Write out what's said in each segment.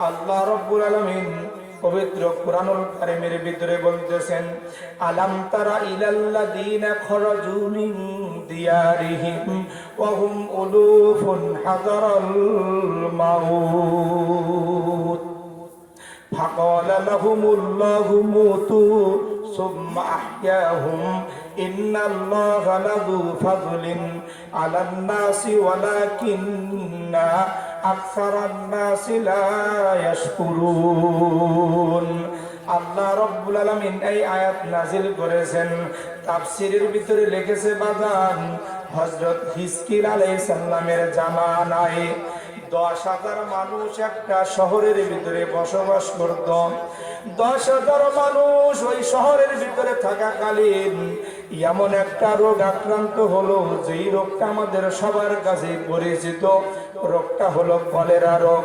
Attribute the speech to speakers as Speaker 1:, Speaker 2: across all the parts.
Speaker 1: আল্লাহ রাব্বুল আলামিন পবিত্র কুরআনুল কারীমের ভিতরে বলতেছেন, আলাম তারা ইলাল্লাযীনা খরাজু মিন দিয়ারিহিম ওয়া হুম উলুফুন হাযারাল মাউত ফাকালা লাহুমুল্লাহু মুতু সুম্মা আহইয়াহুম ইন্নাল্লাহা লাযু ফাযলিন আলান নাসি ওয়ালাকিন্না আকসারান নাসি লা ইয়াশকুরুন। আল্লাহ রাব্বুল আলামিন এই আয়াত নাযিল করেছেন। তাফসীরের ভিতরে লিখেছে বাজান, হযরত হিজকিল আলাইহিস সালামের জামানায় 10,000 মানুষ একটা শহরের ভিতরে বসবাস করত। 10,000 মানুষ ওই শহরের ভিতরে থাকাকালীন এমন একটা রোগ আক্রান্ত হলো, যেই রোগটা আমাদের সবার কাছে পরিচিত। রোগটা হলো কলেরা রোগ।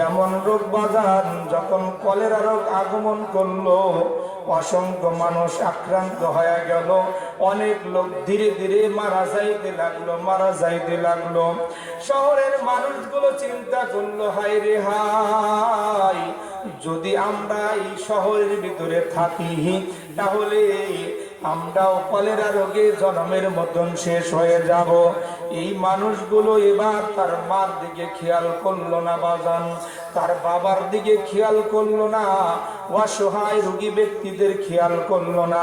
Speaker 1: এমন রোগ বাজান, যখন কলেরা রোগ আগমন করলো, অসংখ্য মানুষ আক্রান্ত হয়ে গেল। অনেক লোক ধীরে ধীরে মারা যাইতে লাগলো। শহরের মানুষগুলো চিন্তা করলো, হায় রে হায়, যদি আমরা এই শহরের ভিতরে থাকি তাহলে আমরাও কলেরা রোগে জনমের মতন শেষ হয়ে যাব। এই মানুষগুলো এবার তার মার দিকে খেয়াল করলো না বাজান, তার বাবার দিকে খেয়াল করলো না, অসহায় রোগী ব্যক্তিদের খেয়াল করলো না।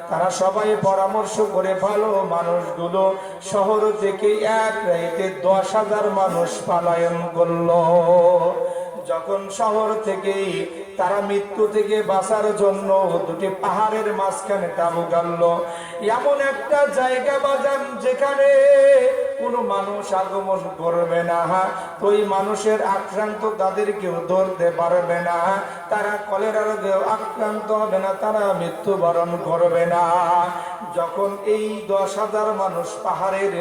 Speaker 1: তারা সবাই পরামর্শ করে ভালো মানুষগুলো শহর থেকে এক রাতে 10,000 মানুষ পলায়ন করলো। যখন শহর থেকে তারা মৃত্যু থেকে বাঁচার জন্য দুটি পাহাড়ের মাঝখানে তাঁবু গাড়ল। এমন একটা জায়গা বাজান যেখানে কোনো মানুষ আগমন করবে না, ওই মানুষের আক্রান্ত তাদের কেউ ধরতে পারবে না, তারা কলেরা রোগে আক্রান্ত হবে না, তারা মৃত্যুবরণ করবে না। যখন এই 10,000 মানুষ পাহাড়ের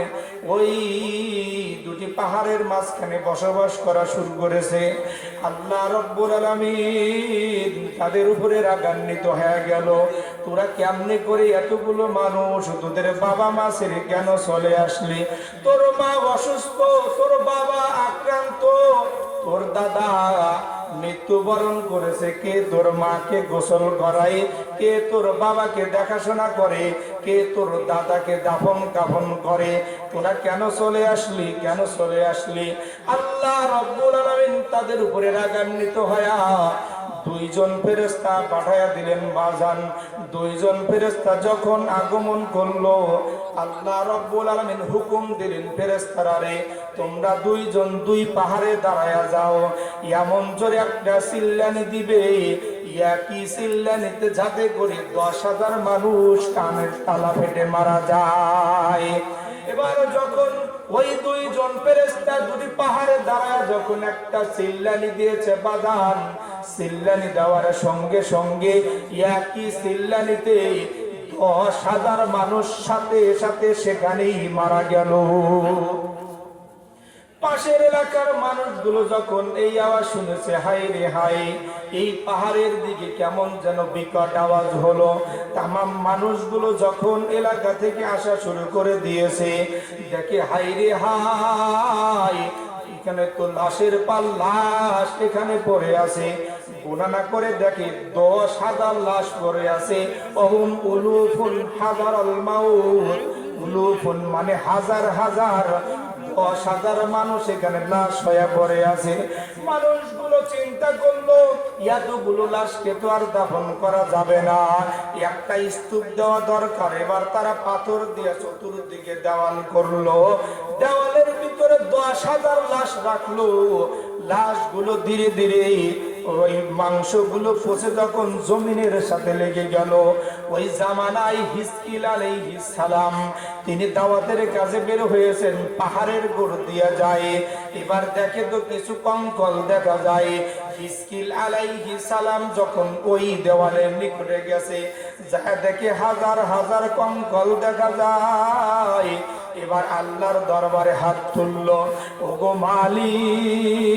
Speaker 1: ওই দুটি পাহাড়ের মাঝখানে বসবাস করা শুরু করেছে, আল্লাহ রাব্বুল আলামিন তাদের উপরে রাগান্বিত হয়ে গেল। তোরা কেমনে করে এতগুলো মানুষ, তোদের বাবা মা ছেড়ে কেন চলে আসলি? তোর মা অসুস্থ, তোর বাবা আক্রান্ত, তোর দাদা মৃত্যুবরণ করেছে, কে তোর মাকে গোসল করায়, কে তোর বাবাকে দেখাশোনা করে, কে তোর দাদাকে দাফন কাফন করে? তোরা কেন চলে আসলি? আল্লাহ রাব্বুল আলামিন তাদের উপরে রাগান্বিত হয়া 2জন ফেরেশতা পাঠায়া দিলেন বাজান। 2জন ফেরেশতা যখন আগমন করলো, আল্লাহ রাব্বুল আলামিন হুকুম দিলেন, ফেরেশতারা রে, তোমরা 2জন 2 পাহাড়ে দাঁড়ায়া যাও। এমন জোরে একটা চিল্লানি দিবে, একই চিল্লানিতে যাতে করে 10,000 মানুষ কানের তালা ফেটে মারা যায়। এবার যখন ওই 2জন ফেরেশতা 2টি পাহাড়ে দাঁড়ায় যখন একটা চিল্লানি দিয়েছে বাজান, চিল্লানি দেওয়ার সঙ্গে সঙ্গে একই চিল্লানিতে 10,000 মানুষ সাথে সাথে সেখানেই মারা গেল। পাশের এলাকার মানুষগুলো যখন এই আওয়াজ শুনেছে, হায় রে হায়, এই পাহাড়ের দিকে কেমন যেন বিকট আওয়াজ হলো। তামাম মানুষগুলো যখন এলাকা থেকে আসা শুরু করে দিয়েছে, দেখে হায় রে হায়, এখানে তো লাশের পাল লাশ এখানে পড়ে আছে। গণনা করে দেখে 10,000 লাশ পড়ে আছে। অহুম উলুফুন হাযারাল মাউত, উলুফুন মানে হাজার হাজার, 10,000 মানুষ এখানে লাশ হয়ে পড়ে আছে। মানুষগুলো চিন্তা করলো, এতগুলো লাশকে তো আর দাফন করা যাবে না, একটা স্তূপ দেওয়া দরকার। এবার তারা পাথর দিয়ে চতুর্দিকে দেওয়াল করলো। দেওয়ালের ভিতরে 10,000 লাশ রাখলো। লাশগুলো ধীরে ধীরে ওই মাংসগুলো পচে যখন জমিনের সাথে লেগে গেল, ওই জামানায় হিজকিল আলাইহিস সালাম তিনি দাওয়াতের কাজে বের হয়েছেন, পাহাড়ের গোড় দিয়া যায়। এবার দেখে তো কিছু কঙ্কাল দেখা যায়। হিজকিল আলাইহিস সালাম যখন ওই দেওয়ালের নিকটে গেছে, যা দেখে হাজার হাজার কঙ্কাল দেখা যায়। এবার আল্লাহর দরবারে হাত তুলল, ওগো মালিক,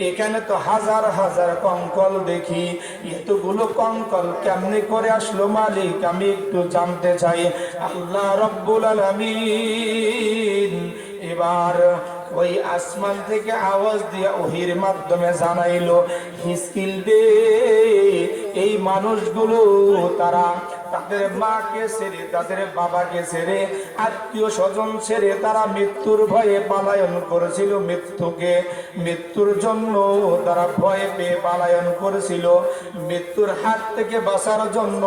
Speaker 1: এখানে তো হাজার হাজার কঙ্কাল দেখি, এতগুলো কঙ্কাল কেমনে করে আসলো মালিক, আমি একটু জানতে চাই। আল্লাহ রাব্বুল আলামিন এবার ওই আসমান থেকে আওয়াজ দিয়ে ওহির মাধ্যমে জানাইলো, হিজকিল রে, এই মানুষগুলো তারা তাদের মাকে ছেড়ে, তাদের বাবাকে ছেড়ে, আত্মীয় স্বজন ছেড়ে তারা মৃত্যুর ভয়ে পালায়ন করেছিল। মৃত্যুর জন্য তারা ভয় পেয়ে পালায়ন করেছিল। মৃত্যুর হাত থেকে বাঁচার জন্য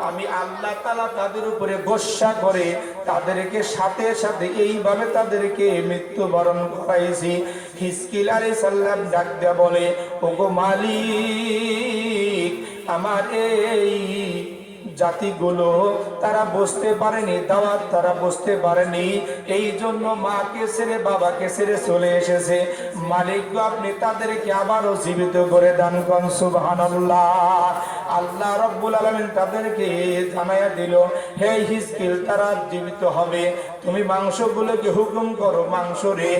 Speaker 1: আমি আল্লাহ তাআলা তাদের উপরে গোসা করে তাদেরকে সাথে সাথে এইভাবে তাদেরকে মৃত্যুবরণ করাইছি। হিজকিল আলাইহিস সালাম ডাক দেয়া বলে, ওগো মালিক, আমার এই জাতিগুলো তারা বুঝতে পারেনি, দাওয়াত তারা বুঝতে পারেনি, এই জন্য মাকে ছেড়ে বাবাকে ছেড়ে চলে এসেছে। মালিক গো, আপনি তাদেরকে আবারও জীবিত করে দান করুন। সুবহানাল্লাহ। আল্লাহ রাব্বুল আলামিন তাদেরকে জানায়া দিল, হে হিজকিল, তারা জীবিত হবে। তুমি মাংসগুলোকে হুকুম করো, মাংস রে,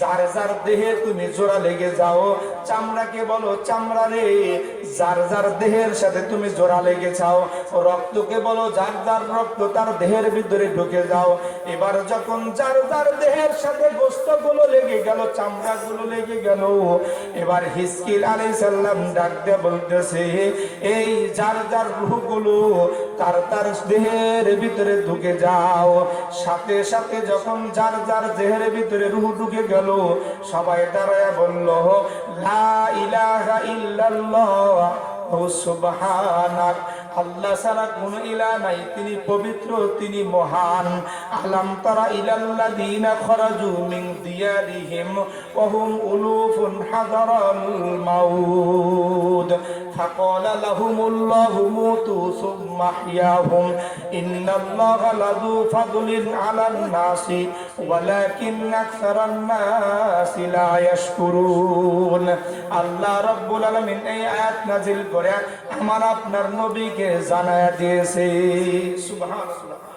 Speaker 1: যার যার দেহে তুমি জোড়া লেগে যাও। চামড়াকে বলো, চামড়া রে, যার যার দেহের সাথে তুমি জোড়া লেগে যাও। রক্তকে বলো, যার যার রক্ত তার দেহের ভিতরে ঢুকে যাও। এবার যখন যার যার দেহের সাথে গোশতগুলো লেগে গেল, চামড়াগুলো লেগে গেল, এবার হিজকিল আলাইহিস সালাম ডাক দিয়ে বলতেছে, এই যার যার রূহগুলো তার তার দেহের ভিতরে ঢুকে যাও। সাথে সাথে যখন যার যার দেহের ভিতরে রূহ ঢুকে গেল, সবাই দাঁড়ায় বলল, লা ইলাহা ইল্লাল্লাহ ও সুবহানাক, আল্লাহ ছাড়া কোন ইলাহ নাই, তিনি পবিত্র, তিনি মহান। আলাম তারা ইলাল্লাযীনা খরাজু মিন দিয়ারিহিম ওয়া হুম উলুফুন হাযারাল মাউত ফাকালা লাহুমুল্লাহু মুতু সুম্মা আহইয়াহুম ইন্নাল্লাহা লাযু ফাদলিন আলান নাসি ওয়ালাকিন্না আকসারান নাসি লা ইয়াশকুরুন। আল্লাহ রাব্বুল আলামিন এই আয়াত নাযিল করে আমার আপনার নবীকে জানায়া দিয়েছে। সুবহানাল্লাহ।